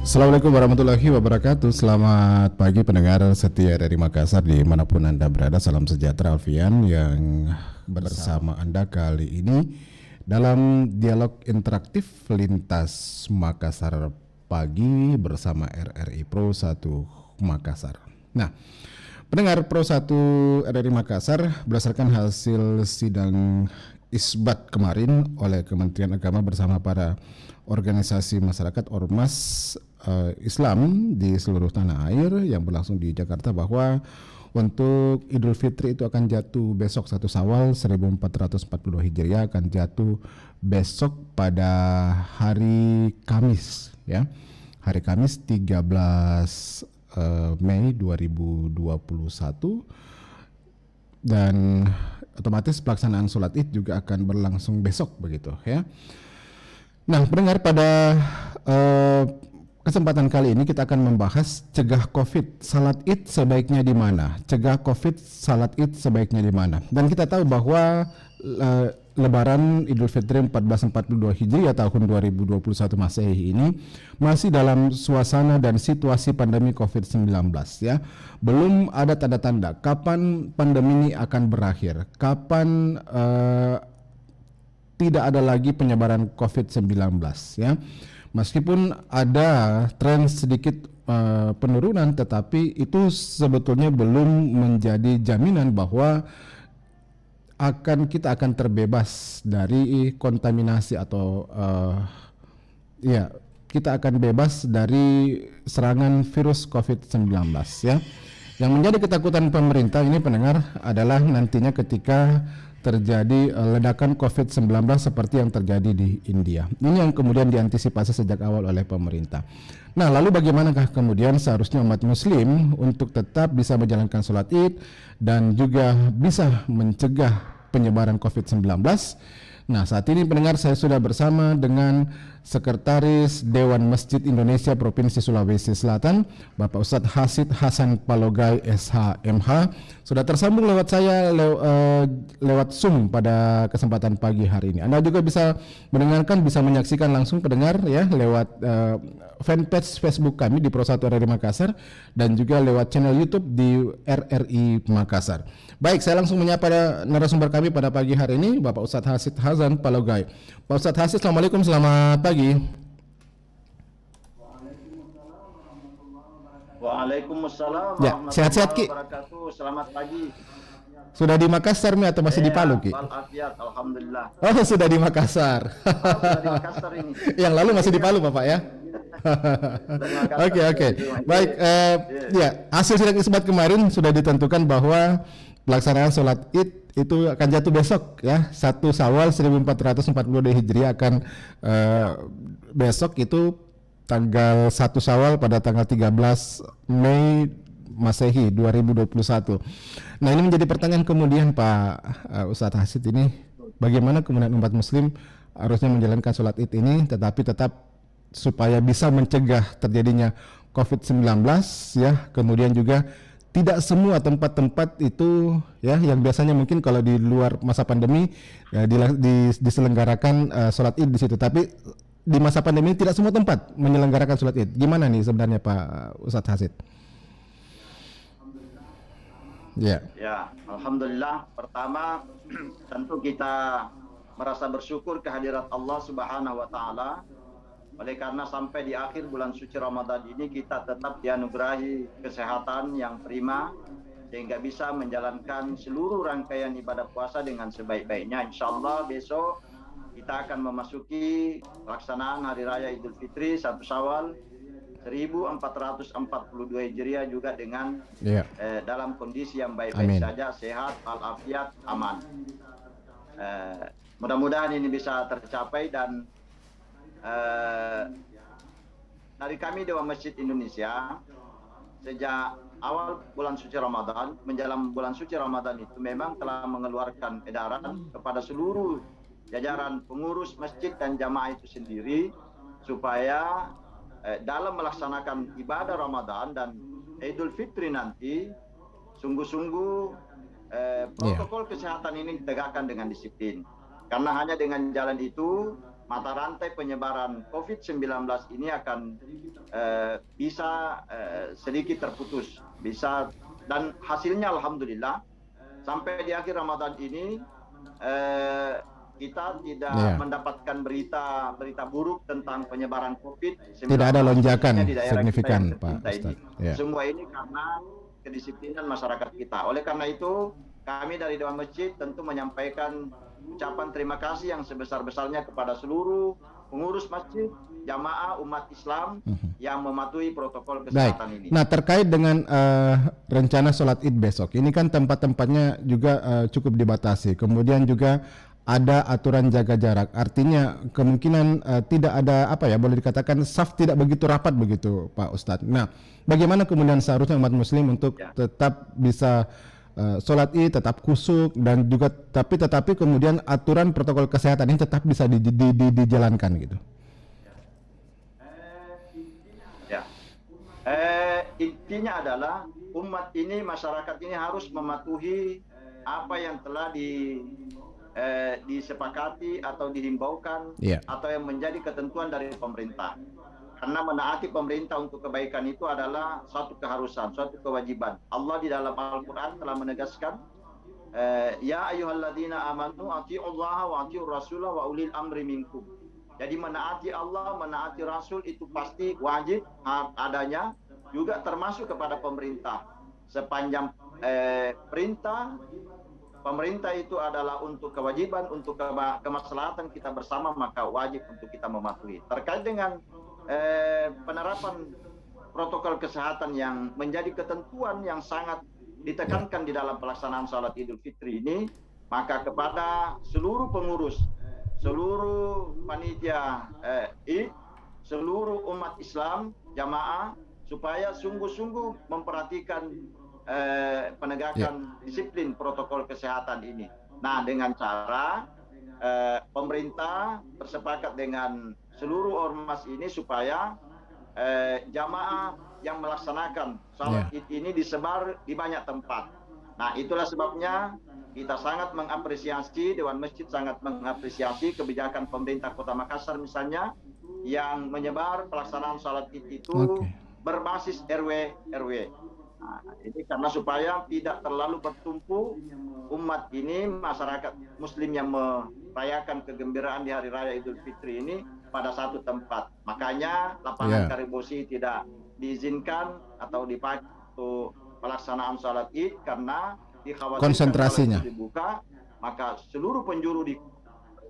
Assalamualaikum warahmatullahi wabarakatuh. Selamat pagi pendengar setia dari Makassar dimanapun Anda berada. Salam sejahtera Alfian yang bersama Anda kali ini dalam dialog interaktif lintas Makassar pagi bersama RRI Pro 1 Makassar. Nah, pendengar Pro 1 RRI Makassar, berdasarkan hasil sidang isbat kemarin oleh Kementerian Agama bersama para organisasi masyarakat Ormas Islam di seluruh tanah air yang berlangsung di Jakarta, bahwa untuk Idul Fitri itu akan jatuh besok 1 Syawal 1442 Hijriah, akan jatuh besok pada hari Kamis, ya. Hari Kamis 13 Mei 2021, dan otomatis pelaksanaan sholat Id juga akan berlangsung besok, begitu ya. Nah, pendengar, pada kesempatan kali ini kita akan membahas cegah COVID, salat Id sebaiknya di mana? Cegah COVID, salat Id sebaiknya di mana? Dan kita tahu bahwa Lebaran Idul Fitri 1442 Hijriah tahun 2021 Masehi ini masih dalam suasana dan situasi pandemi COVID-19, ya. Belum ada tanda-tanda kapan pandemi ini akan berakhir, kapan tidak ada lagi penyebaran COVID-19, ya. Meskipun ada tren sedikit penurunan, tetapi itu sebetulnya belum menjadi jaminan bahwa kita akan terbebas dari kontaminasi atau kita akan bebas dari serangan virus COVID-19, ya. Yang menjadi ketakutan pemerintah ini, pendengar, adalah nantinya ketika terjadi ledakan COVID-19 seperti yang terjadi di India. Ini yang kemudian diantisipasi sejak awal oleh pemerintah. Nah, lalu bagaimanakah kemudian seharusnya umat muslim untuk tetap bisa menjalankan sholat Id dan juga bisa mencegah penyebaran COVID-19? Nah, saat ini pendengar, saya sudah bersama dengan Sekretaris Dewan Masjid Indonesia Provinsi Sulawesi Selatan, Bapak Ustadz Hasid Hasan Palogai SHMH. Sudah tersambung lewat lewat Zoom pada kesempatan pagi hari ini. Anda juga bisa mendengarkan, bisa menyaksikan langsung, pendengar, ya, lewat fanpage Facebook kami di Pro 1 RRI Makassar dan juga lewat channel YouTube di RRI Makassar. Baik, saya langsung menyapa narasumber kami pada pagi hari ini, Bapak Ustadz Hasid Hasan Palogai. Pak Ustadz Hasid, Assalamualaikum, selamat pagi. Waalaikumsalam Ya, sehat-sehat, Ki. warahmatullahi wabarakatuh. Selamat pagi. Sudah di Makassar Mi atau masih di Palu, Ki? Walafiat, alhamdulillah. Oh, sudah di Makassar. Sudah di Makassar ini. Yang lalu masih di Palu, Bapak, ya? Oke. Baik, ya, hasil sidang isbat kemarin sudah ditentukan bahwa pelaksanaan sholat Id itu akan jatuh besok, ya. 1 Syawal 1442 Hijriah akan besok itu tanggal 1 Syawal pada tanggal 13 Mei Masehi 2021. Nah, ini menjadi pertanyaan kemudian, Pak Ustadz Hasid, ini bagaimana kemudian umat muslim harusnya menjalankan sholat Id ini tetapi tetap supaya bisa mencegah terjadinya COVID-19, ya. Kemudian juga tidak semua tempat-tempat itu, ya, yang biasanya mungkin kalau di luar masa pandemi ya, diselenggarakan sholat Id di situ, tapi di masa pandemi tidak semua tempat menyelenggarakan sholat Id. Gimana nih sebenarnya, Pak Ustadz Hasid? Ya, alhamdulillah. Pertama, tentu kita merasa bersyukur kehadirat Allah Subhanahu wa taala. Oleh karena sampai di akhir bulan suci Ramadan ini kita tetap dianugerahi kesehatan yang prima sehingga bisa menjalankan seluruh rangkaian ibadah puasa dengan sebaik-baiknya. Insya Allah besok kita akan memasuki pelaksanaan Hari Raya Idul Fitri 1 Syawal 1442 Hijriah juga dengan dalam kondisi yang baik-baik saja, sehat, walafiat, aman. Mudah-mudahan ini bisa tercapai. Dan dari kami Dewan Masjid Indonesia sejak awal bulan suci Ramadan menjelang bulan suci Ramadan itu memang telah mengeluarkan edaran kepada seluruh jajaran pengurus masjid dan jamaah itu sendiri supaya dalam melaksanakan ibadah Ramadan dan Idul Fitri nanti sungguh-sungguh protokol kesehatan ini ditegakkan dengan disiplin, karena hanya dengan jalan itu mata rantai penyebaran COVID-19 ini akan bisa sedikit terputus, bisa, dan hasilnya alhamdulillah sampai di akhir Ramadan ini kita tidak mendapatkan berita buruk tentang penyebaran COVID-19. Tidak ada lonjakan di daerah signifikan, kita Pak Ustadz. Ya. Semua ini karena kedisiplinan masyarakat kita. Oleh karena itu, kami dari Dewan Masjid tentu menyampaikan ucapan terima kasih yang sebesar-besarnya kepada seluruh pengurus masjid, jamaah umat Islam yang mematuhi protokol kesehatan ini. Nah, terkait dengan rencana sholat Id besok, ini kan tempat-tempatnya juga cukup dibatasi. Kemudian juga ada aturan jaga jarak. Artinya kemungkinan tidak ada boleh dikatakan saf tidak begitu rapat begitu, Pak Ustadz. Nah, bagaimana kemudian seharusnya umat Muslim untuk tetap bisa sholat Id, tetap kusuk, dan juga tetapi kemudian aturan protokol kesehatan ini tetap bisa dijalankan gitu. Intinya adalah umat ini, masyarakat ini harus mematuhi apa yang telah disepakati atau dihimbaukan atau yang menjadi ketentuan dari pemerintah. Karena menaati pemerintah untuk kebaikan itu adalah suatu keharusan, suatu kewajiban. Allah di dalam Al-Quran telah menegaskan, ya ayyuhalladzina amanu ati'ullaha wa ati'ur rasulah wa ulil amri minkum. Jadi menaati Allah, menaati Rasul itu pasti wajib adanya, juga termasuk kepada pemerintah. Sepanjang perintah pemerintah itu adalah untuk kewajiban, untuk kemaslahatan kita bersama, maka wajib untuk kita mematuhi. Terkait dengan penerapan protokol kesehatan yang menjadi ketentuan yang sangat ditekankan di dalam pelaksanaan salat Idul Fitri ini, maka kepada seluruh pengurus, seluruh panitia Id, seluruh umat Islam, jamaah, supaya sungguh-sungguh memperhatikan penegakan disiplin protokol kesehatan ini. Nah, dengan cara pemerintah bersepakat dengan seluruh ormas ini supaya jamaah yang melaksanakan salat Id ini disebar di banyak tempat. Nah, itulah sebabnya kita sangat mengapresiasi, Dewan Masjid sangat mengapresiasi kebijakan pemerintah Kota Makassar misalnya yang menyebar pelaksanaan salat Id itu berbasis RW. Nah, ini karena supaya tidak terlalu bertumpu umat ini, masyarakat Muslim yang merayakan kegembiraan di Hari Raya Idul Fitri ini pada satu tempat. Makanya lapangan Karibosi tidak diizinkan atau dipakai untuk pelaksanaan sholat Id karena dikhawatirkan konsentrasinya kalau dibuka, maka seluruh penjuru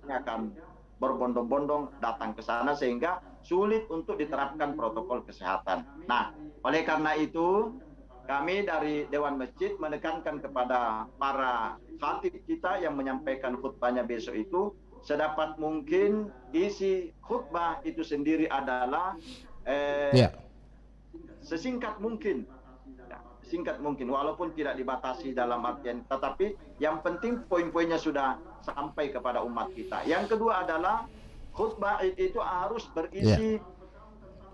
akan berbondong-bondong datang ke sana sehingga sulit untuk diterapkan protokol kesehatan. Nah, oleh karena itu kami dari Dewan Masjid menekankan kepada para khatib kita yang menyampaikan khutbahnya besok itu, sedapat mungkin isi khutbah itu sendiri adalah sesingkat mungkin, singkat mungkin, walaupun tidak dibatasi dalam artian, tetapi yang penting poin-poinnya sudah sampai kepada umat kita. Yang kedua adalah khutbah itu harus berisi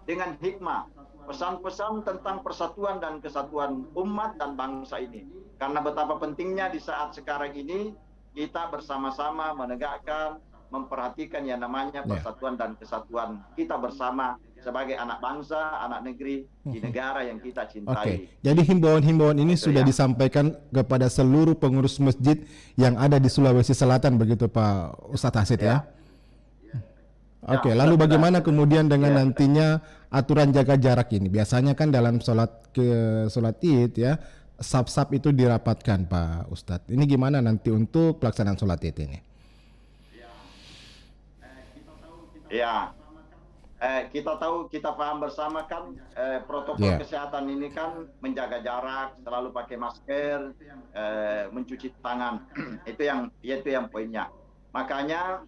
dengan hikmah, pesan-pesan tentang persatuan dan kesatuan umat dan bangsa ini. Karena betapa pentingnya di saat sekarang ini kita bersama-sama menegakkan, memperhatikan yang namanya persatuan dan kesatuan kita bersama sebagai anak bangsa, anak negeri di negara yang kita cintai. Jadi himbauan-himbauan ini sudah disampaikan kepada seluruh pengurus masjid yang ada di Sulawesi Selatan begitu Pak Ustadz Hasid ya? Lalu bagaimana kemudian dengan nantinya aturan jaga jarak ini? Biasanya kan dalam sholat Id ya, saf-saf itu dirapatkan Pak Ustadz. Ini gimana nanti untuk pelaksanaan sholat Id ini? Kita tahu, kita paham bersama kan protokol kesehatan ini kan menjaga jarak, selalu pakai masker, mencuci tangan. itu yang poinnya. Makanya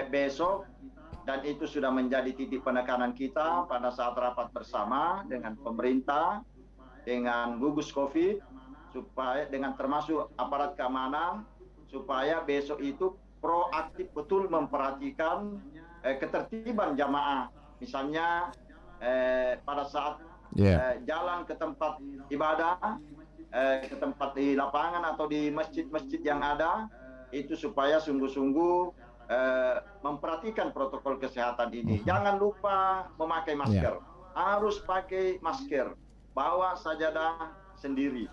besok, dan itu sudah menjadi titik penekanan kita pada saat rapat bersama dengan pemerintah, dengan gugus COVID, supaya dengan termasuk aparat keamanan, supaya besok itu proaktif betul memperhatikan ketertiban jamaah. Misalnya pada saat jalan ke tempat ibadah, ke tempat di lapangan atau di masjid-masjid yang ada, itu supaya sungguh-sungguh memperhatikan protokol kesehatan ini. Jangan lupa memakai masker. Harus pakai masker. Bawa sajadah sendiri.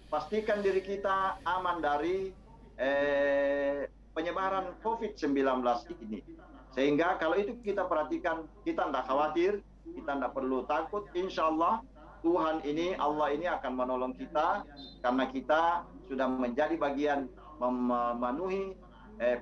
Pastikan diri kita aman dari penyebaran COVID-19 ini. Sehingga kalau itu kita perhatikan, kita tidak khawatir, kita tidak perlu takut. Insya Allah Tuhan ini, Allah ini akan menolong kita karena kita sudah menjadi bagian memenuhi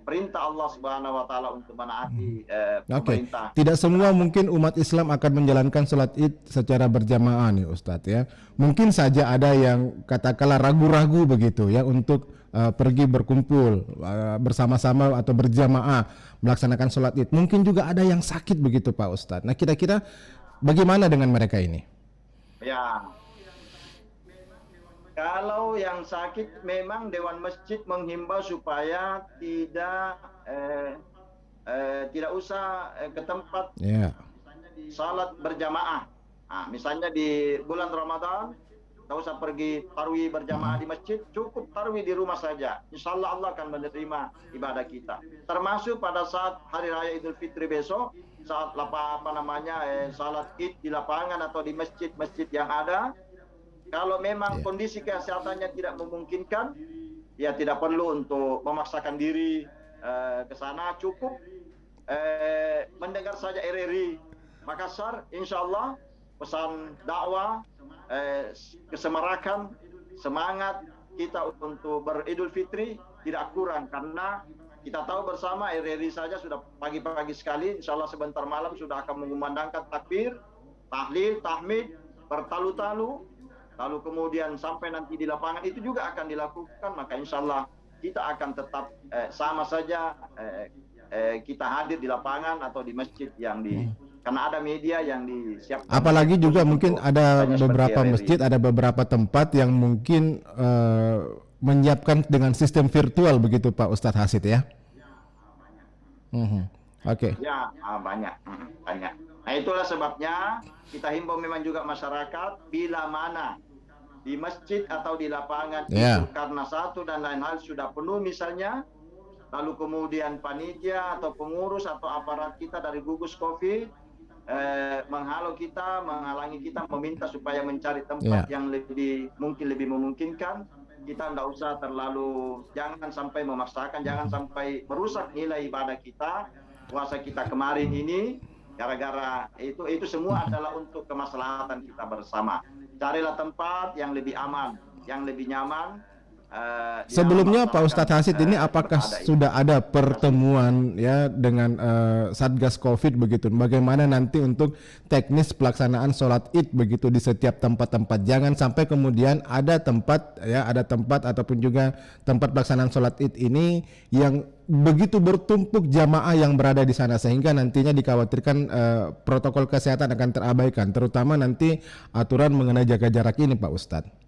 perintah Allah Subhanahu wa taala untuk menaati pemerintah. Tidak semua mungkin umat Islam akan menjalankan sholat Id secara berjamaah nih Ustadz ya. Mungkin saja ada yang katakanlah ragu-ragu begitu ya untuk pergi berkumpul bersama-sama atau berjamaah melaksanakan sholat Id. Mungkin juga ada yang sakit begitu Pak Ustadz. Nah kira-kira bagaimana dengan mereka ini? Ya. Kalau yang sakit memang Dewan Masjid menghimbau supaya tidak usah ke tempat salat berjamaah. Nah, misalnya di bulan Ramadan, tidak usah pergi tarawih berjamaah di masjid, cukup tarawih di rumah saja. Insya Allah Allah akan menerima ibadah kita. Termasuk pada saat Hari Raya Idul Fitri besok, saat salat Id di lapangan atau di masjid-masjid yang ada. Kalau memang kondisi kesehatannya tidak memungkinkan, ya tidak perlu untuk memaksakan diri ke sana. Cukup mendengar saja RRI Makassar, insya Allah pesan dakwah, kesemarakan, semangat kita untuk beridul fitri tidak kurang. Karena kita tahu bersama RRI saja sudah pagi-pagi sekali, insya Allah sebentar malam sudah akan mengumandangkan takbir, tahlil, tahmid, bertalu-talu. Lalu kemudian sampai nanti di lapangan itu juga akan dilakukan, maka insya Allah kita akan tetap sama saja kita hadir di lapangan atau di masjid yang karena ada media yang disiapkan. Apalagi juga mungkin ada beberapa masjid, ada beberapa tempat yang mungkin menyiapkan dengan sistem virtual begitu Pak Ustadz Hasid ya? Oke. Ya, banyak. Nah itulah sebabnya kita himbau memang juga masyarakat bila mana di masjid atau di lapangan itu karena satu dan lain hal sudah penuh misalnya, lalu kemudian panitia atau pengurus atau aparat kita dari gugus COVID menghalangi kita, meminta supaya mencari tempat yang lebih memungkinkan. Kita tidak usah jangan sampai memaksakan, jangan sampai merusak nilai ibadah kita, puasa kita kemarin ini. Gara-gara itu semua adalah untuk kemaslahatan kita bersama. Carilah tempat yang lebih aman, yang lebih nyaman. Sebelumnya Pak Ustadz Hasid ini apakah sudah ada pertemuan ya dengan Satgas Covid begitu? Bagaimana nanti untuk teknis pelaksanaan sholat Id begitu di setiap tempat-tempat? Jangan sampai kemudian ada tempat ataupun juga tempat pelaksanaan sholat Id ini yang begitu bertumpuk jamaah yang berada di sana sehingga nantinya dikhawatirkan protokol kesehatan akan terabaikan, terutama nanti aturan mengenai jaga jarak ini Pak Ustadz.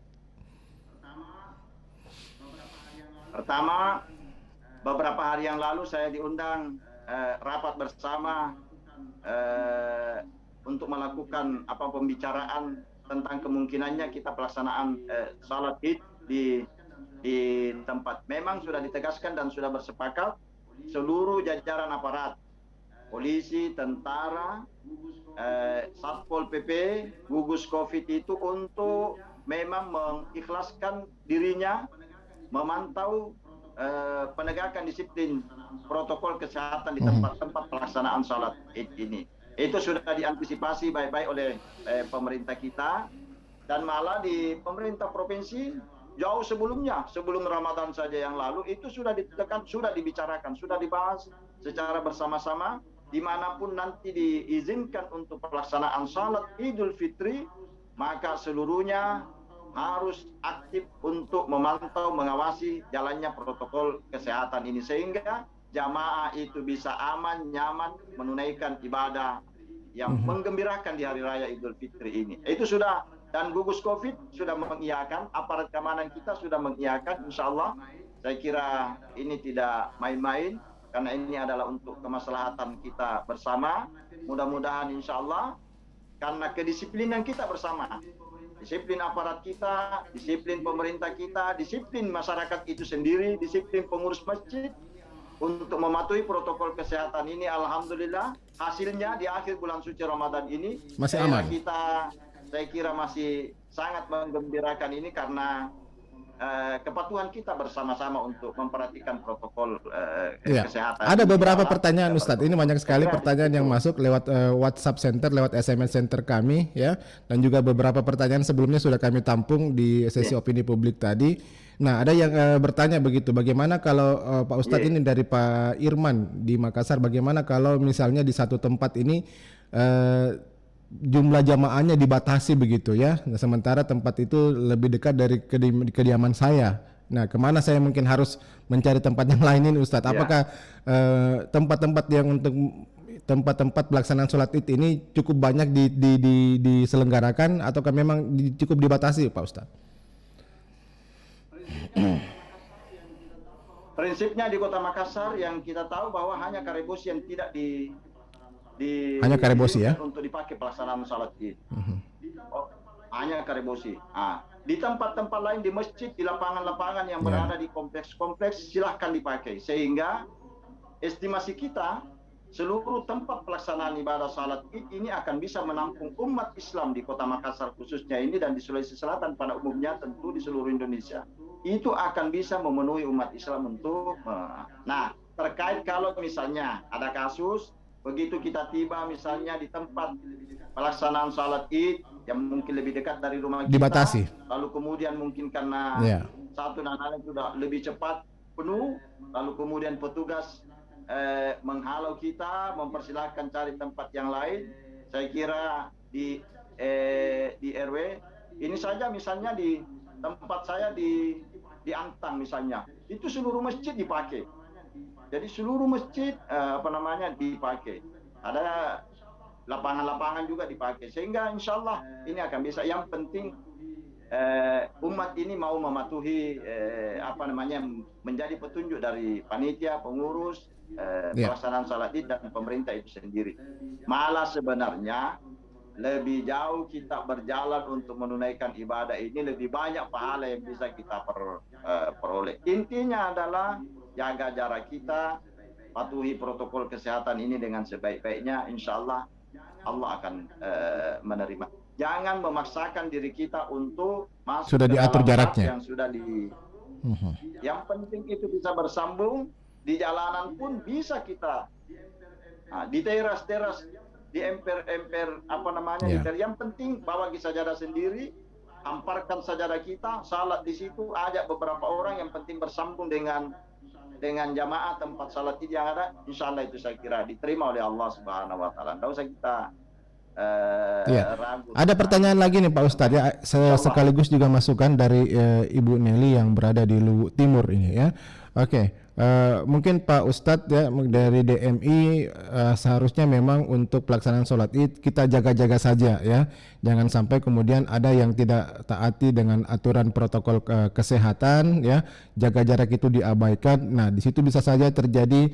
Pertama, beberapa hari yang lalu saya diundang rapat bersama untuk melakukan pembicaraan tentang kemungkinannya kita pelaksanaan salat Id di tempat. Memang sudah ditegaskan dan sudah bersepakat seluruh jajaran aparat, polisi, tentara, Satpol PP, gugus COVID itu untuk memang mengikhlaskan dirinya memantau penegakan disiplin protokol kesehatan di tempat-tempat pelaksanaan salat Id ini. Itu sudah diantisipasi baik-baik oleh pemerintah kita, dan malah di pemerintah provinsi jauh sebelumnya, sebelum Ramadan saja yang lalu itu sudah ditekan, sudah dibicarakan, sudah dibahas secara bersama-sama. Dimanapun nanti diizinkan untuk pelaksanaan salat Idul Fitri, maka seluruhnya harus aktif untuk memantau, mengawasi jalannya protokol kesehatan ini sehingga jamaah itu bisa aman, nyaman menunaikan ibadah yang menggembirakan di hari raya Idul Fitri ini. Itu sudah, dan gugus COVID sudah mengiyakan, aparat keamanan kita sudah mengiyakan. Insya Allah saya kira ini tidak main-main karena ini adalah untuk kemaslahatan kita bersama. Mudah-mudahan insya Allah karena kedisiplinan kita bersama, disiplin aparat kita, disiplin pemerintah kita, disiplin masyarakat itu sendiri, disiplin pengurus masjid, untuk mematuhi protokol kesehatan ini, alhamdulillah hasilnya di akhir bulan suci Ramadan ini masih aman. Saya kira masih sangat menggembirakan ini karena kepatuhan kita bersama-sama untuk memperhatikan protokol kesehatan. Ada beberapa pertanyaan Ustadz. Ini banyak sekali pertanyaan yang masuk lewat WhatsApp Center, lewat SMS Center kami ya, dan juga beberapa pertanyaan sebelumnya sudah kami tampung di sesi opini publik tadi. Nah, ada yang bertanya begitu, bagaimana kalau Pak Ustadz ini dari Pak Irman di Makassar, bagaimana kalau misalnya di satu tempat ini jumlah jamaahnya dibatasi begitu ya. Nah, sementara tempat itu lebih dekat dari kediaman saya. Nah, kemana saya mungkin harus mencari tempat yang lain ini Ustadz? Apakah tempat-tempat yang untuk tempat-tempat pelaksanaan sholat id ini cukup banyak diselenggarakan ataukah memang cukup dibatasi Pak Ustadz? Prinsipnya di Kota Makassar yang kita tahu bahwa hanya Karebosi yang tidak hanya Karebosi ya untuk dipakai pelaksanaan salat id. Hanya Karebosi. Di tempat-tempat lain, di masjid, di lapangan-lapangan yang berada di kompleks-kompleks silahkan dipakai, sehingga estimasi kita seluruh tempat pelaksanaan ibadah salat id ini akan bisa menampung umat Islam di Kota Makassar khususnya ini, dan di Sulawesi Selatan pada umumnya, tentu di seluruh Indonesia. Itu akan bisa memenuhi umat Islam untuk terkait kalau misalnya ada kasus begitu kita tiba misalnya di tempat pelaksanaan salat id yang mungkin lebih dekat dari rumah kita, dibatasi. Lalu kemudian mungkin karena satu dan lain sudah lebih cepat penuh, lalu kemudian petugas menghalau kita, mempersilahkan cari tempat yang lain. Saya kira di RW ini saja, misalnya di tempat saya di Antang misalnya, itu seluruh masjid dipakai. Jadi seluruh masjid dipakai. Ada lapangan-lapangan juga dipakai, sehingga insya Allah ini akan bisa. Yang penting umat ini mau mematuhi menjadi petunjuk dari panitia, pengurus, pelaksanaan salat id dan pemerintah itu sendiri. Malah sebenarnya lebih jauh kita berjalan untuk menunaikan ibadah ini, lebih banyak pahala yang bisa kita peroleh. Intinya adalah jaga jarak kita, patuhi protokol kesehatan ini dengan sebaik-baiknya, insya Allah Allah akan menerima. Jangan memaksakan diri kita untuk masuk sudah diatur jaraknya yang sudah yang penting itu bisa bersambung. Di jalanan pun bisa kita, di teras-teras, di emper-emper yang penting bawa sajadah sendiri, hamparkan sajadah kita, salat di situ, ajak beberapa orang, yang penting bersambung dengan jamaah tempat salat id yang ada. Insya Allah itu saya kira diterima oleh Allah Subhanahu Wa Taala. Tidak usah kita ragu. Ada pertanyaan lagi nih Pak Ustadz ya, sekaligus juga masukan dari Ibu Nelly yang berada di Luwu Timur ini ya. Mungkin Pak Ustadz ya dari DMI seharusnya memang untuk pelaksanaan sholat id kita jaga-jaga saja ya, jangan sampai kemudian ada yang tidak taati dengan aturan protokol kesehatan ya, jaga jarak itu diabaikan. Nah di situ bisa saja terjadi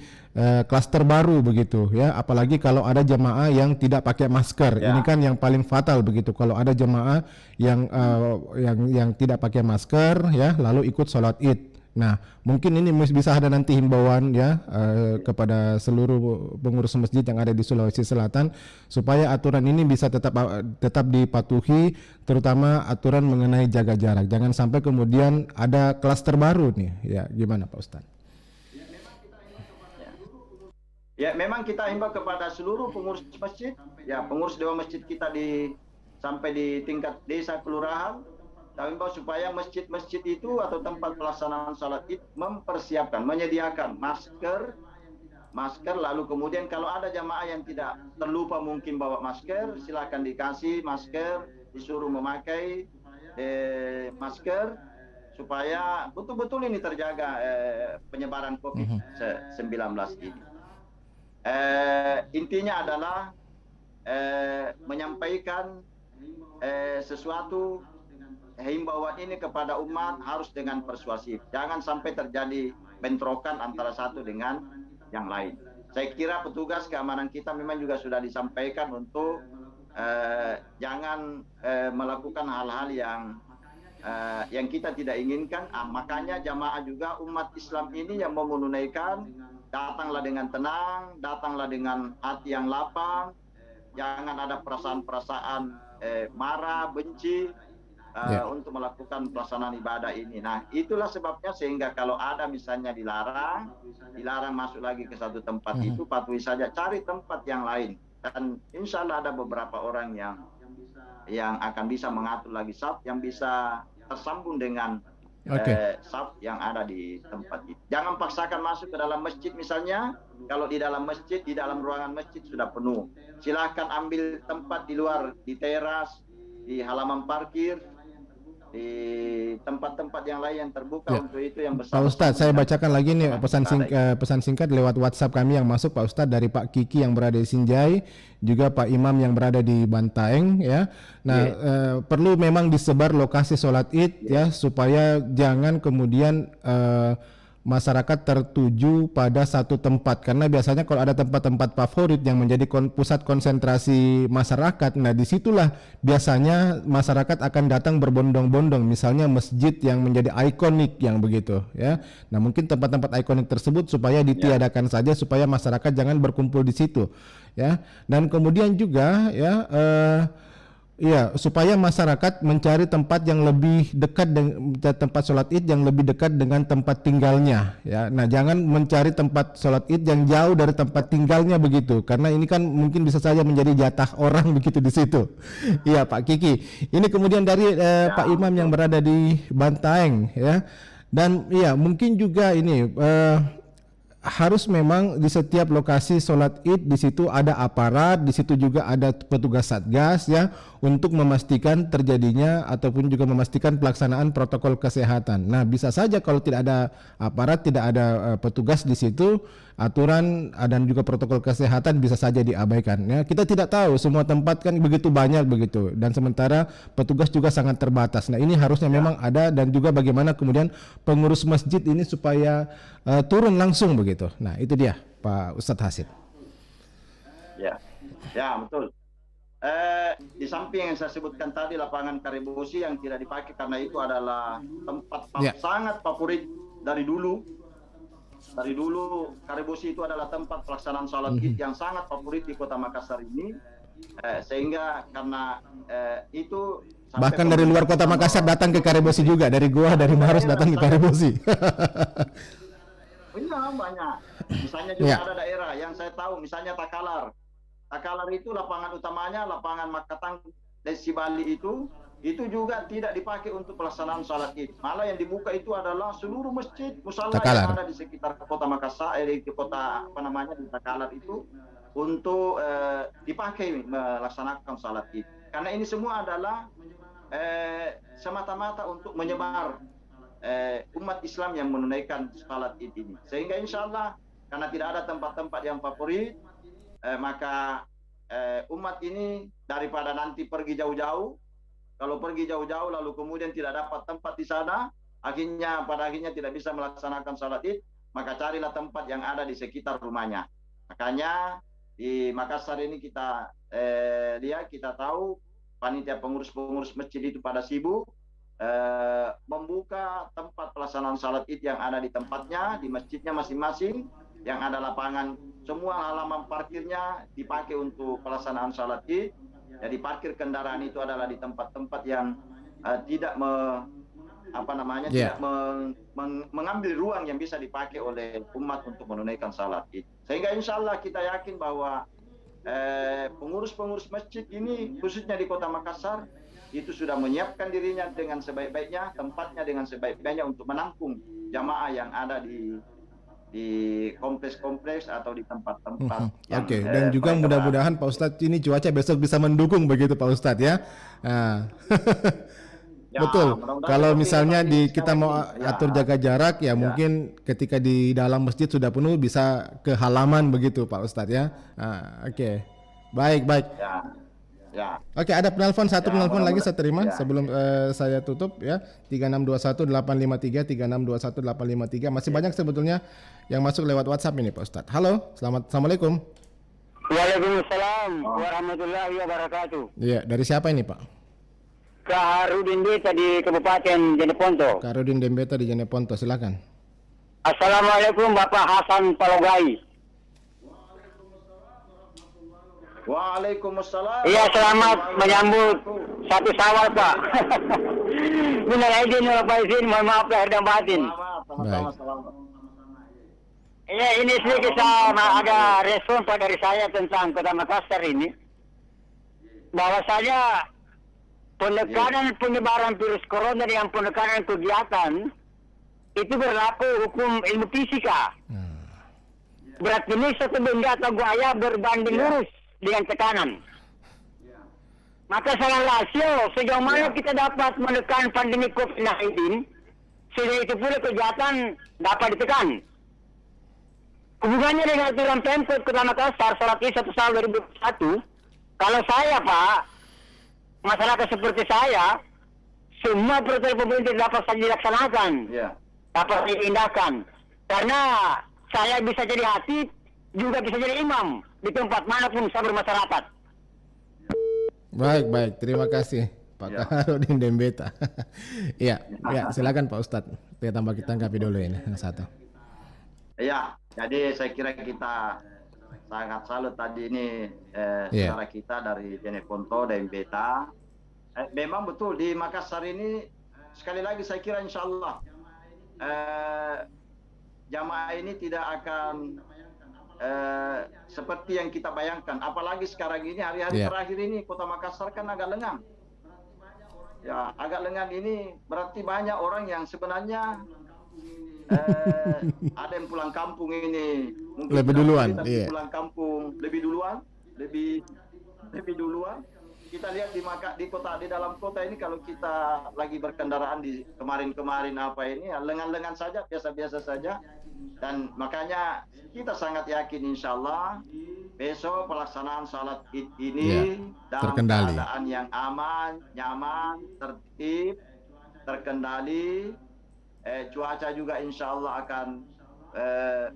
klaster baru begitu ya, apalagi kalau ada jemaah yang tidak pakai masker. Ini kan yang paling fatal begitu, kalau ada jemaah yang tidak pakai masker ya lalu ikut sholat id. Nah, mungkin ini bisa ada nanti himbauan ya kepada seluruh pengurus masjid yang ada di Sulawesi Selatan supaya aturan ini bisa tetap dipatuhi, terutama aturan mengenai jaga jarak. Jangan sampai kemudian ada klaster baru nih. Ya, gimana Pak Ustadz? Ya, memang kita himbau kepada seluruh pengurus masjid, ya pengurus dewan masjid kita sampai di tingkat desa, kelurahan, kami himbau supaya masjid-masjid itu atau tempat pelaksanaan salat id mempersiapkan, menyediakan masker, lalu kemudian kalau ada jamaah yang tidak terlupa mungkin bawa masker, silakan dikasih masker, disuruh memakai masker supaya betul-betul ini terjaga penyebaran COVID-19 ini. Intinya adalah menyampaikan sesuatu himbauan ini kepada umat harus dengan persuasif. Jangan sampai terjadi bentrokan antara satu dengan yang lain. Saya kira petugas keamanan kita memang juga sudah disampaikan untuk jangan melakukan hal-hal yang kita tidak inginkan. Makanya jamaah juga umat Islam ini yang mau menunaikan datanglah dengan tenang, datanglah dengan hati yang lapang, jangan ada perasaan-perasaan marah, benci untuk melakukan pelaksanaan ibadah ini. Nah, itulah sebabnya sehingga kalau ada misalnya dilarang masuk lagi ke satu tempat itu, patuhi saja, cari tempat yang lain. Dan insya Allah ada beberapa orang yang akan bisa mengatur lagi saf, yang bisa tersambung dengan saf yang ada di tempat itu. Jangan paksakan masuk ke dalam masjid misalnya. Kalau di dalam masjid, di dalam ruangan masjid sudah penuh, silahkan ambil tempat di luar, di teras, di halaman parkir, di tempat-tempat yang lain yang terbuka untuk itu yang besar. Pak Ustadz, saya bacakan lagi nih pesan singkat lewat WhatsApp kami yang masuk, Pak Ustadz, dari Pak Kiki yang berada di Sinjai, juga Pak Imam yang berada di Bantaeng ya. Nah, perlu memang disebar lokasi sholat Id ya, supaya jangan kemudian masyarakat tertuju pada satu tempat, karena biasanya kalau ada tempat-tempat favorit yang menjadi pusat konsentrasi masyarakat, nah disitulah biasanya masyarakat akan datang berbondong-bondong, misalnya masjid yang menjadi ikonik yang begitu ya. Nah, mungkin tempat-tempat ikonik tersebut supaya ditiadakan saja, supaya masyarakat jangan berkumpul di situ ya. Dan kemudian juga ya, supaya masyarakat mencari tempat yang lebih dekat dengan tempat sholat Id yang lebih dekat dengan tempat tinggalnya ya. Nah, jangan mencari tempat sholat Id yang jauh dari tempat tinggalnya begitu, karena ini kan mungkin bisa saja menjadi jatah orang begitu di situ. Iya, Pak Kiki. Ini kemudian dari Pak Imam yang berada di Bantaeng ya. Dan iya, mungkin juga ini harus memang di setiap lokasi sholat Id di situ ada aparat, di situ juga ada petugas satgas ya, untuk memastikan terjadinya ataupun juga memastikan pelaksanaan protokol kesehatan. Nah, bisa saja kalau tidak ada aparat, tidak ada petugas di situ, aturan dan juga protokol kesehatan bisa saja diabaikan ya. Kita tidak tahu, semua tempat kan begitu banyak begitu, dan sementara petugas juga sangat terbatas. Nah, ini harusnya memang ada, dan juga bagaimana kemudian pengurus masjid ini supaya turun langsung begitu. Nah, itu dia Pak Ustadz Hasid. Ya betul. Di samping yang saya sebutkan tadi, lapangan Karebosi yang tidak dipakai karena itu adalah tempat sangat favorit dari dulu. Dari dulu Karebosi itu adalah tempat pelaksanaan sholat Id yang sangat favorit di Kota Makassar ini, sehingga karena itu bahkan dari luar Kota Makassar datang ke Karebosi juga, dari Goa, dari Maros datang ke Karebosi. Iya, banyak. Misalnya juga ada daerah yang saya tahu, misalnya Takalar. Takalar itu lapangan utamanya, lapangan Makatang Desi Bali itu juga tidak dipakai untuk pelaksanaan sholat Id. Malah yang dibuka itu adalah seluruh masjid musala yang ada di sekitar Kota Makassar, di kota di Takalar itu untuk dipakai melaksanakan sholat Id. Karena ini semua adalah semata-mata untuk menyebar umat Islam yang menunaikan salat Id ini. Sehingga insya Allah, karena tidak ada tempat-tempat yang favorit, maka umat ini daripada nanti pergi jauh-jauh, kalau pergi jauh-jauh lalu kemudian tidak dapat tempat di sana, pada akhirnya tidak bisa melaksanakan salat Id, maka carilah tempat yang ada di sekitar rumahnya. Makanya di Makassar ini kita tahu panitia pengurus-pengurus masjid itu pada sibuk membuka tempat pelaksanaan salat Id yang ada di tempatnya, di masjidnya masing-masing, yang ada lapangan, semua halaman parkirnya dipakai untuk pelaksanaan salat Id. Jadi parkir kendaraan itu adalah di tempat-tempat yang tidak mengambil ruang yang bisa dipakai oleh umat untuk menunaikan salat Id. Sehingga insya Allah kita yakin bahwa pengurus-pengurus masjid ini, khususnya di Kota Makassar, itu sudah menyiapkan dirinya dengan sebaik-baiknya, tempatnya dengan sebaik-baiknya untuk menampung jamaah yang ada di kompleks-kompleks atau di tempat-tempat. Oke, dan juga mudah-mudahan Pak Ustadz ini cuaca besok bisa mendukung begitu Pak Ustadz ya. Nah. Betul. Kalau misalnya kita mau atur jaga jarak ya, mungkin ketika di dalam masjid sudah penuh bisa ke halaman begitu Pak Ustadz ya. Oke. Baik. Oke, ada penelpon, satu penelpon lagi saya terima sebelum saya tutup ya. 3621 853 3621 853. Masih banyak sebetulnya yang masuk lewat WhatsApp ini Pak Ustadz. Halo, assalamualaikum. Waalaikumsalam warahmatullahi wabarakatuh. Iya, dari siapa ini Pak? Kak Rudin Dembeta di Kabupaten Jeneponto. Kak Rudin Dembeta di Jeneponto, silakan. Assalamualaikum Bapak Hasan Palogai. Waalaikumsalam. Iya, selamat menyambut satu Syawal, Pak. Minal aidin wal faizin, mohon maaf lahir dan batin. Sama-sama, selamat. Iya, ini sedikit ada respon Pak dari saya tentang Kota Makassar ini. Bahwasanya penekanan penyebaran virus corona dan penekanan kegiatan itu berlaku hukum ilmu fisika. Berat jenis satu benda atau gaya berbanding lurus dengan tekanan. Maka secara rasio, sejauh mana kita dapat menekan pandemi COVID-19, sehingga itu pula kejahatan dapat ditekan. Hubungannya dengan aturan Pemkot Kota Makassar, Sholat Id 1 Syawal 2021, kalau saya Pak, masyarakat seperti saya, semua peraturan pemerintah dapat saja dilaksanakan, dapat diindahkan. Karena saya bisa jadi hatib, juga bisa jadi imam di tempat manapun saya bermasyarakat. Baik, terima kasih Pak Kaharudin Dembeta. Iya, silakan Pak Ustadz. Kita tanggapi dulu ini yang satu. Iya, jadi saya kira kita sangat salut tadi ini saudara kita dari Jeneponto Dembeta. Memang betul di Makassar ini sekali lagi saya kira insya Allah jamaah ini tidak akan seperti yang kita bayangkan. Apalagi sekarang ini hari-hari terakhir ini Kota Makassar kan agak lengang. Ya, agak lengang ini berarti banyak orang yang sebenarnya ada yang pulang kampung ini. Mungkin lebih duluan, pulang kampung lebih duluan. Kita lihat di kota, di dalam kota ini kalau kita lagi berkendaraan di kemarin apa ini lengan-lengan saja, biasa-biasa saja. Dan makanya kita sangat yakin insya Allah besok pelaksanaan salat Id ini dalam keadaan yang aman, nyaman, tertib, terkendali. Cuaca juga insya Allah akan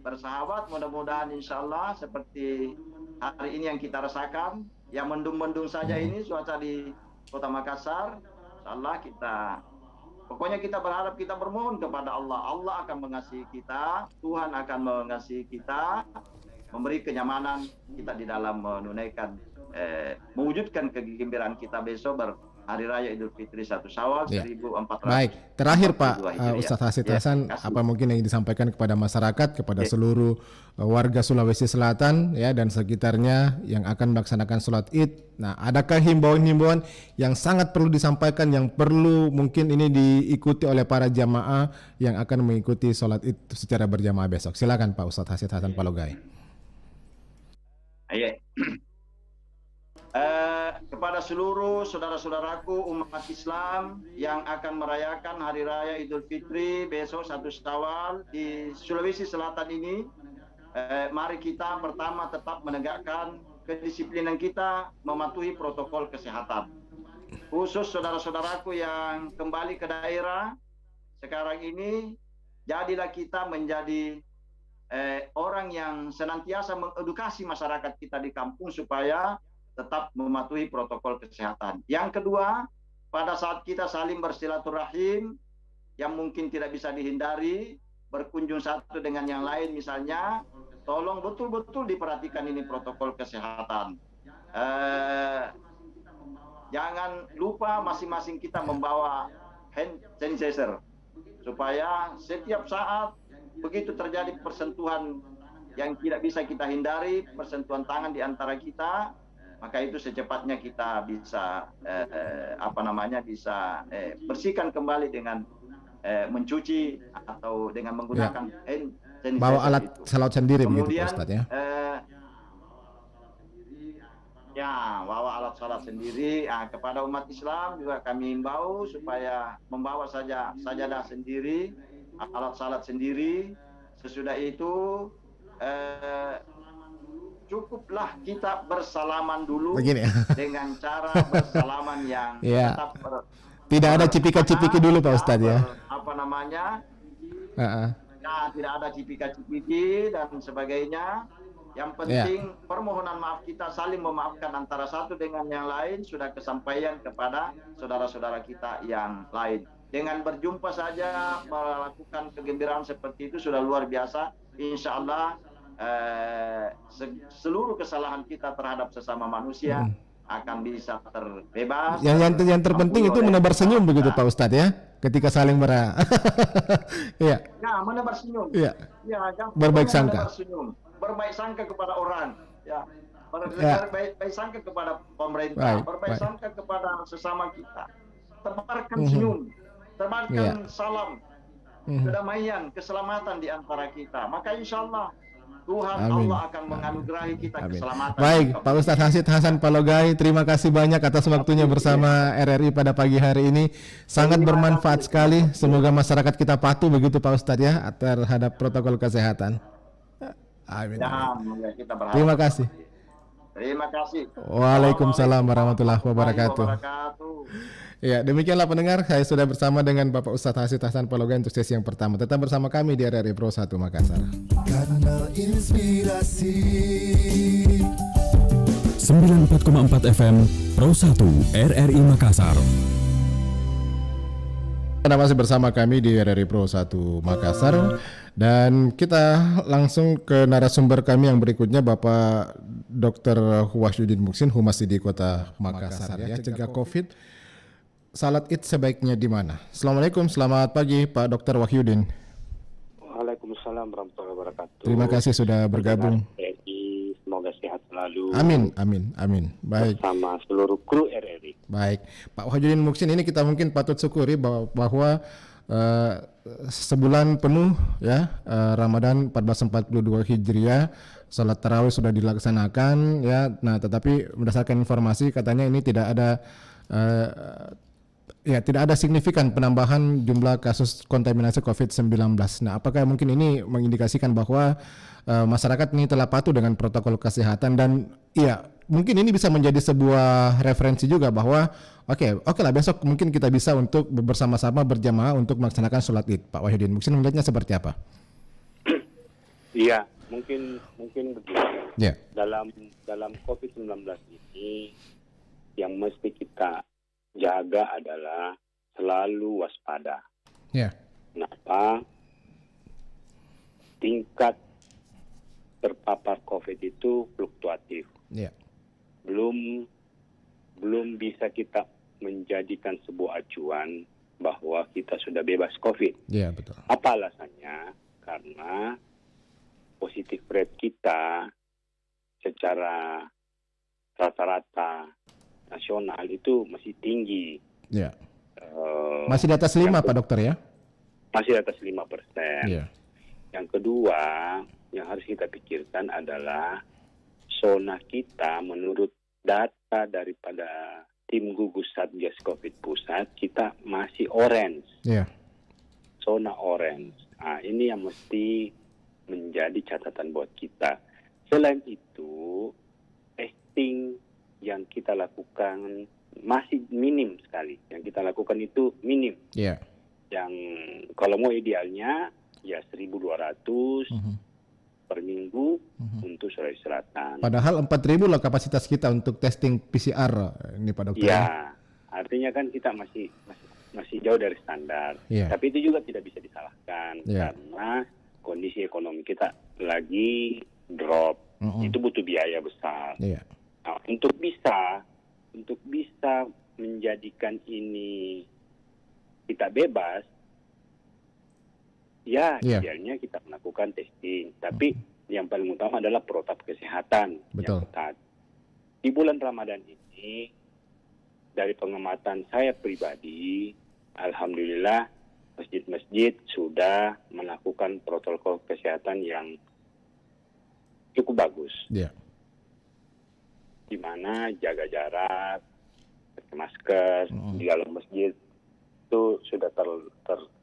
bersahabat. Mudah-mudahan insya Allah seperti hari ini yang kita rasakan, yang mendung-mendung saja ini cuaca di Kota Makassar. Insya Allah pokoknya kita berharap, kita bermohon kepada Allah. Allah akan mengasihi kita, Tuhan akan mengasihi kita, memberi kenyamanan kita di dalam menunaikan, mewujudkan kegembiraan kita besok Hari Raya Idul Fitri 1 Syawal 1400. Baik, terakhir Pak Ustadz Hasid Hasan, apa mungkin yang disampaikan kepada masyarakat, kepada seluruh warga Sulawesi Selatan ya dan sekitarnya yang akan melaksanakan sholat Id. Nah, adakah himbauan-himbauan yang sangat perlu disampaikan, yang perlu mungkin ini diikuti oleh para jamaah yang akan mengikuti sholat Id secara berjamaah besok? Silakan Pak Ustadz Hasid Hasan Palogai. Kepada seluruh saudara-saudaraku umat Islam yang akan merayakan Hari Raya Idul Fitri besok 1 Syawal di Sulawesi Selatan ini, mari kita pertama tetap menegakkan kedisiplinan kita, mematuhi protokol kesehatan. Khusus saudara-saudaraku yang kembali ke daerah sekarang ini, jadilah kita menjadi orang yang senantiasa mengedukasi masyarakat kita di kampung supaya tetap mematuhi protokol kesehatan. Yang kedua, pada saat kita saling bersilaturahim, yang mungkin tidak bisa dihindari, berkunjung satu dengan yang lain misalnya, tolong betul-betul diperhatikan ini protokol kesehatan. Jangan lupa masing-masing kita membawa hand sanitizer, supaya setiap saat begitu terjadi persentuhan yang tidak bisa kita hindari, persentuhan tangan di antara kita, maka itu secepatnya kita bisa bisa bersihkan kembali dengan mencuci atau dengan menggunakan hand sanitizer. Bawa alat salat sendiri. Kemudian, begitu Pak Ustadz ya. Bawa alat salat sendiri. Kepada umat Islam juga kami himbau supaya membawa sajadah sendiri, alat salat sendiri. Sesudah itu cukuplah kita bersalaman dulu dengan cara bersalaman yang tetap tidak ada cipika-cipiki dulu Pak Ustadz ya. Tidak ada cipika-cipiki dan sebagainya. Yang penting permohonan maaf kita, saling memaafkan antara satu dengan yang lain sudah kesampaian kepada saudara-saudara kita yang lain. Dengan berjumpa saja melakukan kegembiraan seperti itu sudah luar biasa. Insya Allah seluruh kesalahan kita terhadap sesama manusia akan bisa terbebas. Yang terpenting itu menebar senyum begitu Pak Ustadz ya, ketika saling Iya. Nah, menebar senyum. Iya. Ya, berbaik sangka. Berbaik sangka kepada orang. Ya. Berbaik sangka kepada pemerintah. Berbaik sangka kepada sesama kita. Tebarkan senyum. Tebarkan salam. Kedamaian, keselamatan di antara kita. Maka insya Allah Tuhan Allah akan menganugerahi kita keselamatan. Baik, Pak Ustadz Hasid Hasan Palogai, terima kasih banyak atas waktunya bersama RRI pada pagi hari ini. Sangat bermanfaat sekali. Semoga masyarakat kita patuh begitu Pak Ustadz ya terhadap protokol kesehatan. Amin. Terima kasih. Terima kasih. Waalaikumsalam warahmatullahi wabarakatuh. Ya, demikianlah pendengar, saya sudah bersama dengan Bapak Ustadz Hasid Hasan Palogai untuk sesi yang pertama. Tetap bersama kami di RRI Pro 1 Makassar. Kanal Inspirasi 94,4 FM Pro 1 RRI Makassar. Anda masih bersama kami di RRI Pro 1 Makassar dan kita langsung ke narasumber kami yang berikutnya, Bapak Dr. Wahyudin Muksin, Humas di Kota Makassar ya. Cegah COVID, salat Id sebaiknya di mana? Assalamualaikum, selamat pagi Pak Dr. Wahyudin. Waalaikumsalam warahmatullahi wabarakatuh. Terima kasih sudah bergabung. Semoga sehat selalu. Amin, amin, amin. Baik. Bersama seluruh kru RRI. Baik, Pak Wahyudin Muksin, ini kita mungkin patut syukuri bahwa sebulan penuh ya Ramadan 1442 Hijriah, salat tarawih sudah dilaksanakan ya. Nah, tetapi berdasarkan informasi katanya ini tidak ada tidak ada signifikan penambahan jumlah kasus kontaminasi COVID-19. Nah, apakah mungkin ini mengindikasikan bahwa masyarakat ini telah patuh dengan protokol kesehatan dan mungkin ini bisa menjadi sebuah referensi juga bahwa oke lah besok mungkin kita bisa untuk bersama-sama berjamaah untuk melaksanakan sholat Id. Pak Wahyudin mungkin melihatnya seperti apa? Iya, mungkin begini. Yeah. Dalam COVID-19 ini yang mesti kita jaga adalah selalu waspada. Yeah. Kenapa? Tingkat terpapar COVID itu fluktuatif. Yeah. Belum bisa kita menjadikan sebuah acuan bahwa kita sudah bebas COVID. Iya, betul. Apa alasannya? Karena positif rate kita secara rata-rata nasional itu masih tinggi. Iya. Masih di atas 5 Pak Dokter ya? Masih di atas 5%. Iya. Yang kedua, yang harus kita pikirkan adalah zona kita menurut data daripada tim gugus Satgas Covid pusat, kita masih orange. Iya. Zona orange. Nah, ini yang mesti menjadi catatan buat kita. Selain itu, testing yang kita lakukan masih minim sekali. Yang kita lakukan itu minim. Iya. Yang kalau mau idealnya ya 1.200 per minggu untuk Sulawesi Selatan. Padahal 4.000 lah kapasitas kita untuk testing PCR ini Pak Dokter. Ya, artinya kan kita masih jauh dari standar. Yeah. Tapi itu juga tidak bisa disalahkan karena kondisi ekonomi kita lagi drop. Itu butuh biaya besar. Yeah. Nah, untuk bisa menjadikan ini kita bebas, ya idealnya kita melakukan testing. Tapi yang paling utama adalah protap kesehatan. Betul. Yang ketat. Di bulan Ramadan ini, dari pengamatan saya pribadi, alhamdulillah masjid-masjid sudah melakukan protokol kesehatan yang cukup bagus. Yeah. Di mana jaga jarak, pakai masker di dalam masjid itu sudah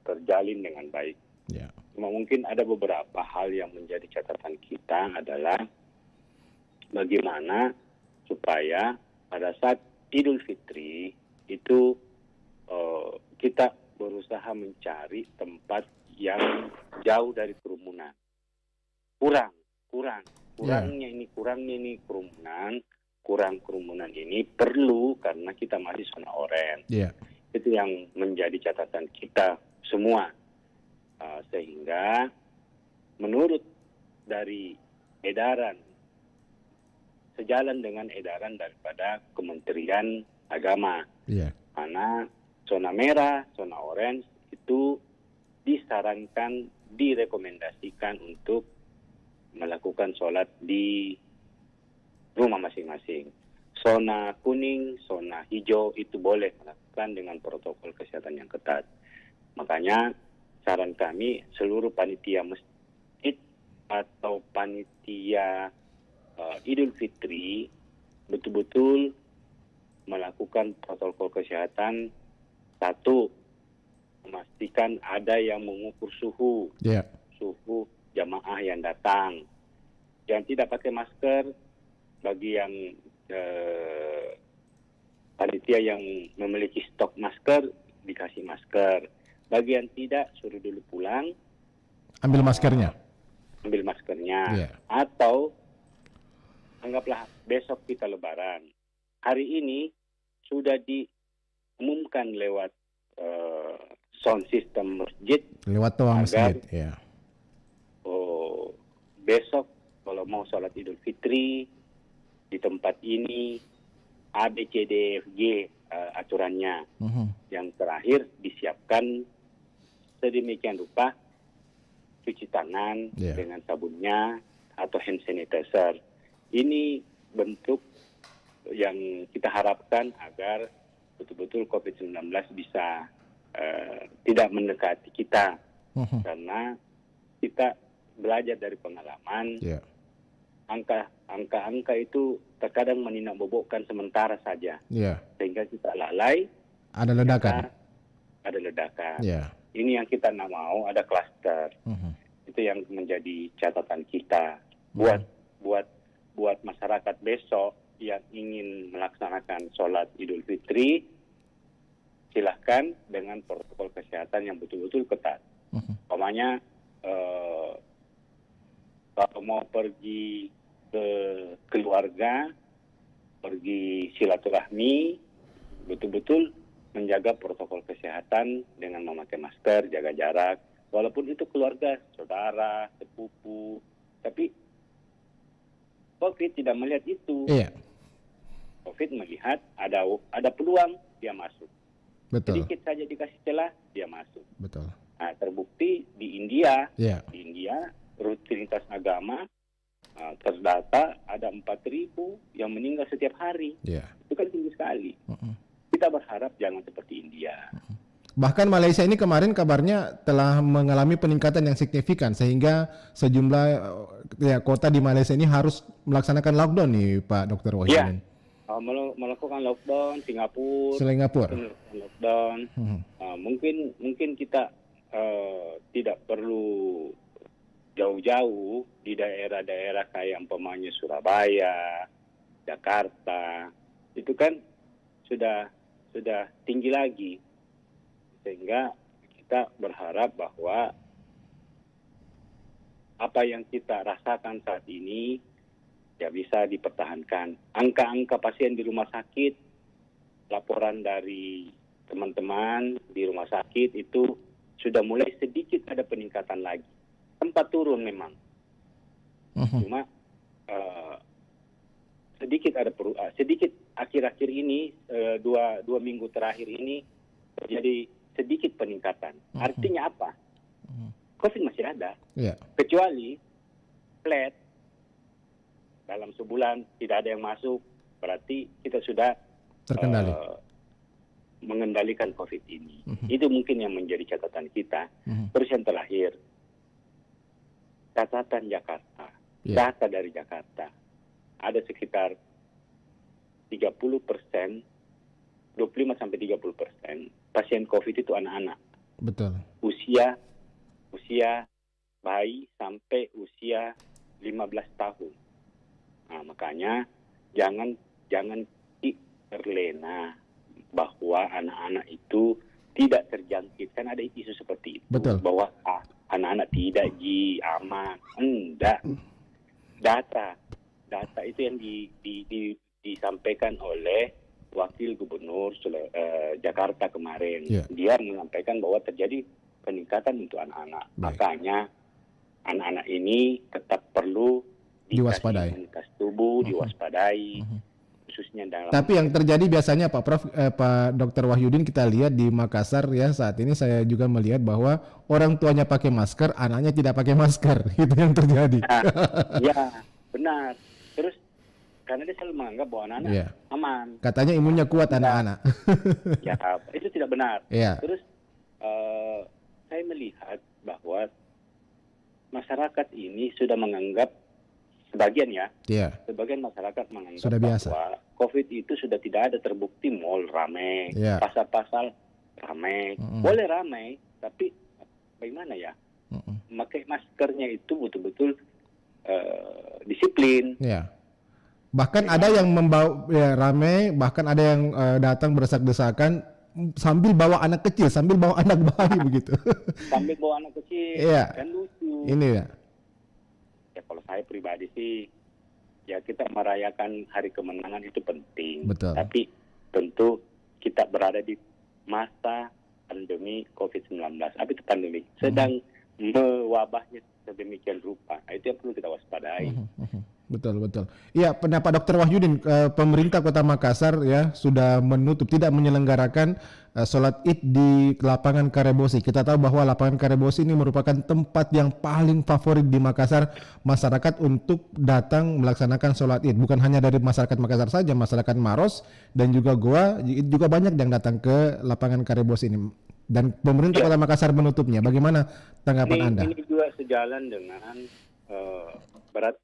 terjalin dengan baik. Yeah. Cuma mungkin ada beberapa hal yang menjadi catatan kita adalah bagaimana supaya pada saat Idul Fitri itu kita berusaha mencari tempat yang jauh dari kerumunan. Kurangnya ini kerumunan ini perlu karena kita masih zona oranye. Yeah. Itu yang menjadi catatan kita semua. Sehingga menurut dari edaran, sejalan dengan edaran daripada Kementerian Agama, mana zona merah, zona orange itu disarankan, direkomendasikan untuk melakukan sholat di rumah masing-masing. Zona kuning, zona hijau itu boleh melakukan dengan protokol kesehatan yang ketat. Makanya saran kami seluruh panitia masjid atau panitia Idul Fitri betul-betul melakukan protokol kesehatan. Satu, memastikan ada yang mengukur suhu jamaah yang datang. Yang tidak pakai masker, bagi yang panitia yang memiliki stok masker dikasih masker. Bagi yang tidak, suruh dulu pulang. Ambil maskernya. Atau anggaplah besok kita lebaran. Hari ini sudah diumumkan lewat sound system masjid. Lewat toa masjid, besok kalau mau sholat Idul Fitri di tempat ini A, B, C, D, F, G aturannya. Yang terakhir disiapkan sedemikian rupa cuci tangan dengan sabunnya atau hand sanitizer. Ini bentuk yang kita harapkan agar betul-betul COVID-19 bisa tidak mendekati kita. Karena kita belajar dari pengalaman, angka-angka itu terkadang menindakbobokkan sementara saja, sehingga kita lalai. Ada ledakan. Ini yang kita tidak mau, ada klaster. Itu yang menjadi catatan kita buat masyarakat besok yang ingin melaksanakan sholat Idul Fitri. Silahkan dengan protokol kesehatan yang betul-betul ketat. Umpamanya kalau mau pergi ke keluarga, pergi silaturahmi, betul-betul menjaga protokol kesehatan dengan memakai masker, jaga jarak. Walaupun itu keluarga, saudara, sepupu, tapi COVID tidak melihat itu. COVID melihat ada peluang, dia masuk. Sedikit saja dikasih celah, dia masuk. Nah, terbukti di India, rutinitas agama terdata ada 4.000 yang meninggal setiap hari. Itu kan tinggi sekali. Kita berharap jangan seperti India. Bahkan Malaysia ini kemarin kabarnya telah mengalami peningkatan yang signifikan sehingga sejumlah kota di Malaysia ini harus melaksanakan lockdown nih Pak Dr. Wahyudin. Melakukan lockdown. Singapura lockdown. Mungkin kita tidak perlu jauh-jauh di daerah-daerah kayak umpamanya Surabaya, Jakarta, itu kan sudah tinggi lagi, sehingga kita berharap bahwa apa yang kita rasakan saat ini ya bisa dipertahankan. Angka-angka pasien di rumah sakit, laporan dari teman-teman di rumah sakit itu sudah mulai sedikit ada peningkatan lagi. Sempat turun memang, cuma sedikit akhir-akhir ini, dua minggu terakhir ini terjadi sedikit peningkatan. Artinya apa? COVID masih ada, kecuali flat dalam sebulan tidak ada yang masuk, berarti kita sudah terkendali. Mengendalikan COVID ini. Itu mungkin yang menjadi catatan kita. Terus yang terakhir, catatan Jakarta, data dari Jakarta, ada sekitar 30%, 25-30% pasien COVID itu anak-anak. Betul. Usia bayi sampai usia 15 tahun. Nah, makanya jangan terlena bahwa anak-anak itu tidak terjangkit. Kan ada isu seperti itu. Betul. Bahwa anak-anak tidak aman. Enggak. Data itu yang disampaikan oleh Wakil Gubernur Jakarta kemarin. Yeah. Dia menyampaikan bahwa terjadi peningkatan untuk anak-anak. Baik. Makanya anak-anak ini tetap perlu Diwaspadai. imunitas tubuh, diwaspadai, khususnya dalam. Tapi yang terjadi biasanya Pak Prof, Pak Dr. Wahyudin, kita lihat di Makassar ya, saat ini saya juga melihat bahwa orang tuanya pakai masker, anaknya tidak pakai masker. Itu yang terjadi. Ya, benar. Terus karena dia selalu menganggap bahwa anak-anak Iya. aman. Katanya imunnya kuat anak-anak. Ya, itu tidak benar. Iya. Terus saya melihat bahwa masyarakat ini sudah menganggap, sebagian masyarakat menganggap Sudah biasa. bahwa COVID itu sudah tidak ada terbukti mall ramai, Iya. pasar-pasar ramai, boleh ramai, tapi bagaimana ya? Memakai maskernya itu betul-betul disiplin. Ya. Bahkan ada yang membawa ya, ramai, bahkan ada yang datang berdesak-desakan sambil bawa anak kecil, sambil bawa anak bayi begitu. Sambil bawa anak kecil, Iya. kan lucu. Ini ya. Ya kalau saya pribadi sih, ya kita merayakan hari kemenangan itu penting. Betul. Tapi tentu kita berada di masa pandemi COVID-19. Apa itu pandemi? Sedang mewabahnya sedemikian rupa. Itu yang perlu kita waspadai. Betul. Iya, pendapat Dr. Wahyudin, pemerintah Kota Makassar ya sudah menutup, tidak menyelenggarakan sholat Id di lapangan Karebosi. Kita tahu bahwa lapangan Karebosi ini merupakan tempat yang paling favorit di Makassar masyarakat untuk datang melaksanakan sholat Id. Bukan hanya dari masyarakat Makassar saja, masyarakat Maros dan juga Goa juga banyak yang datang ke lapangan Karebosi ini. Dan pemerintah Kota Makassar menutupnya. Bagaimana tanggapan Anda? Ini juga sejalan dengan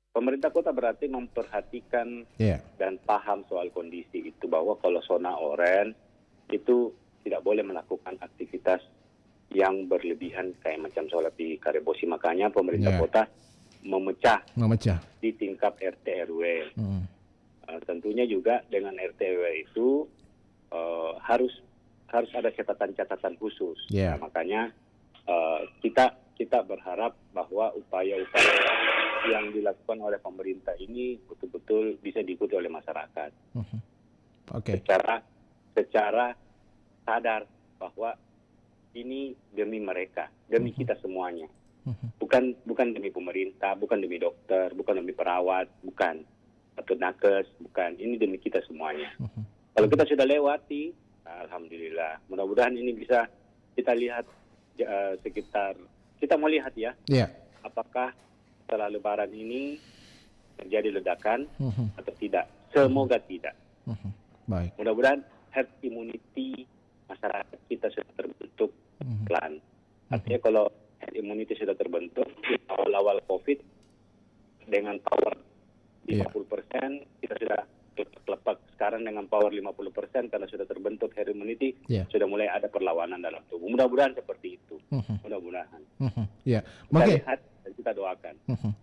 pemerintah kota berarti memperhatikan dan paham soal kondisi itu, bahwa kalau zona oranye itu tidak boleh melakukan aktivitas yang berlebihan kayak macam sholat di Karebosi. Makanya pemerintah kota memecah di tingkat RT RW. Tentunya juga dengan RT RW itu harus ada catatan-catatan khusus. Nah, makanya kita berharap bahwa upaya-upaya yang dilakukan oleh pemerintah ini betul-betul bisa diikuti oleh masyarakat. Secara sadar bahwa ini demi mereka, demi kita semuanya. Bukan demi pemerintah, bukan demi dokter, bukan demi perawat, bukan, atau nakes, bukan. Ini demi kita semuanya. Kalau kita sudah lewati, alhamdulillah. Mudah-mudahan ini bisa kita lihat sekitar, kita mau lihat ya, apakah setelah Lebaran ini terjadi ledakan atau tidak. Semoga tidak. Baik. Mudah-mudahan herd immunity masyarakat kita sudah terbentuk pelan. Artinya kalau herd immunity sudah terbentuk, di awal-awal COVID dengan power 50%, kita sudah terlepas. Sekarang dengan power 50% karena sudah terbentuk herd immunity, sudah mulai ada perlawanan dalam tubuh. Mudah-mudahan seperti itu. Mudah-mudahan. Ya, kita lihat dan kita doakan.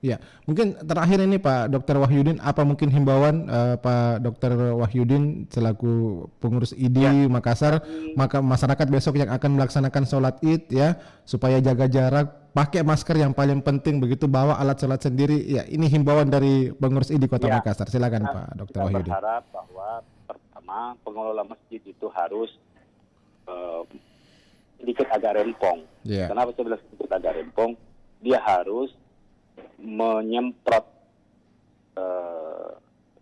Ya, mungkin terakhir ini Pak Dr. Wahyudin, apa mungkin himbauan Pak Dr. Wahyudin selaku pengurus ID Makassar, maka masyarakat besok yang akan melaksanakan sholat Id ya, supaya jaga jarak, pakai masker yang paling penting, begitu, bawa alat sholat sendiri. Ya, ini himbauan dari pengurus ID Kota Makassar. Silakan Pak Dr. Wahyudin. Kita berharap bahwa pertama pengelola masjid itu harus sedikit agak rempong. Kenapa saya bilang sedikit agak rempong? Dia harus menyemprot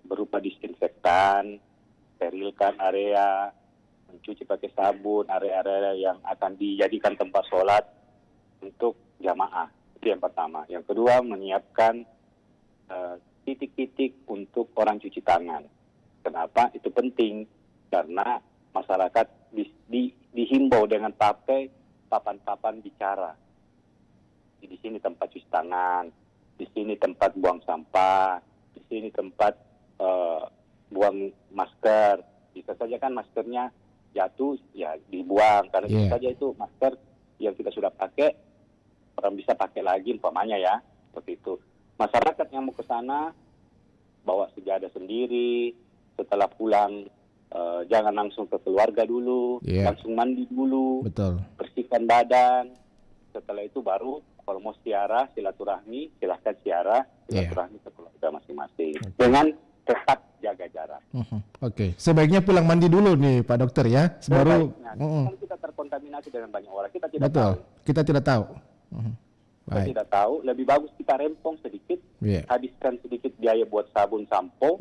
berupa disinfektan, sterilkan area, mencuci pakai sabun area-area yang akan dijadikan tempat sholat untuk jamaah. Itu yang pertama. Yang kedua, menyiapkan titik-titik untuk orang cuci tangan. Kenapa? Itu penting karena masyarakat dihimbau dengan pakai papan-papan bicara. Di sini tempat cuci tangan, di sini tempat buang sampah, di sini tempat buang masker. Bisa saja kan maskernya jatuh, ya dibuang. Karena bisa saja itu masker yang kita sudah pakai, orang bisa pakai lagi umpamanya ya, seperti itu. Masyarakat yang mau ke sana bawa sejadah sendiri. Setelah pulang jangan langsung ke keluarga dulu, langsung mandi dulu, bersihkan badan. Setelah itu baru kalau mau siarah silaturahmi, silahkan siarah silaturahmi ke keluarga masing-masing. Dengan tetap jaga jarak. Oke, sebaiknya pulang mandi dulu nih Pak Dokter ya, baru. Kalau kita terkontaminasi dengan banyak orang, kita tidak Betul, tahu. kita tidak tahu. Kita tidak tahu, lebih bagus kita rempong sedikit, habiskan sedikit biaya buat sabun sampo,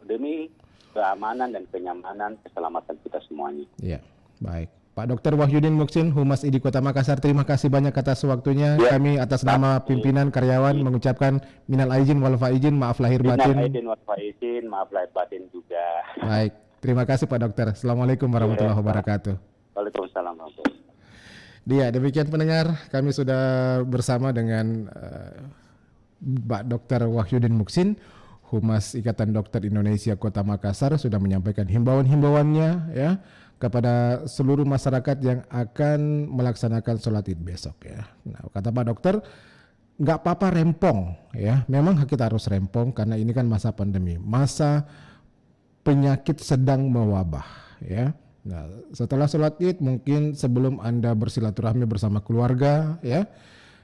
demi keamanan dan kenyamanan, keselamatan kita semuanya. Iya, baik. Pak Dr. Wahyudin Muksin, Humas ID Kota Makassar, terima kasih banyak atas waktunya. Kami atas nama pimpinan karyawan mengucapkan minal aizin wal faizin, maaf lahir batin. Minal aizin wal faizin, maaf lahir batin juga. Baik, terima kasih Pak Dokter. Assalamualaikum warahmatullahi wabarakatuh. Waalaikumsalam warahmatullahi wabarakatuh. Dia demikian pendengar, kami sudah bersama dengan Pak Dr. Wahyudin Muksin, Humas Ikatan Dokter Indonesia Kota Makassar, sudah menyampaikan himbauan-himbauannya ya kepada seluruh masyarakat yang akan melaksanakan sholat id besok ya. Nah, kata Pak Dokter, nggak apa-apa rempong ya. Memang kita harus rempong karena ini kan masa pandemi, masa penyakit sedang mewabah ya. Nah, setelah sholat id mungkin sebelum Anda bersilaturahmi bersama keluarga ya.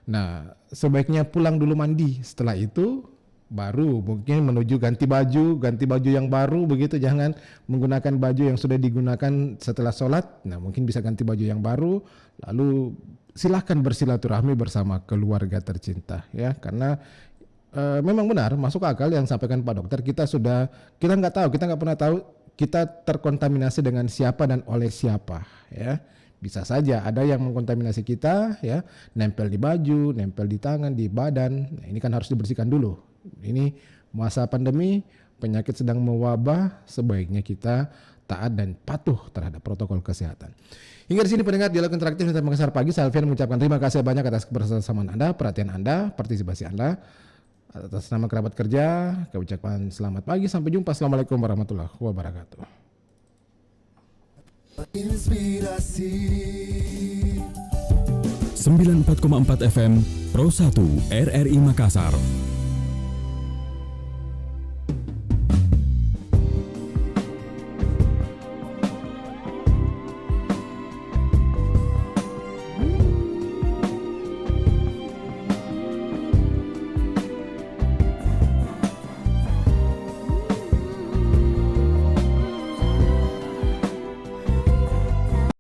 Nah, sebaiknya pulang dulu mandi. Setelah itu baru mungkin menuju ganti baju yang baru begitu, jangan menggunakan baju yang sudah digunakan setelah sholat. Nah, mungkin bisa ganti baju yang baru, lalu silahkan bersilaturahmi bersama keluarga tercinta ya, karena memang benar masuk akal yang sampaikan Pak Dokter. Kita nggak pernah tahu kita terkontaminasi dengan siapa dan oleh siapa ya. Bisa saja ada yang mengkontaminasi kita ya, nempel di baju, nempel di tangan, di badan. Nah, ini kan harus dibersihkan dulu. Ini masa pandemi, penyakit sedang mewabah, sebaiknya kita taat dan patuh terhadap protokol kesehatan. Hingga di sini pendengar Dialog Interaktif Netra Makassar Pagi, saya Alfian mengucapkan terima kasih banyak atas kebersamaan Anda, perhatian Anda, partisipasi Anda. Atas nama kerabat kerja, kami ucapkan selamat pagi, sampai jumpa. Assalamualaikum warahmatullahi wabarakatuh. Inspirasi 94,4 FM Pro 1 RRI Makassar.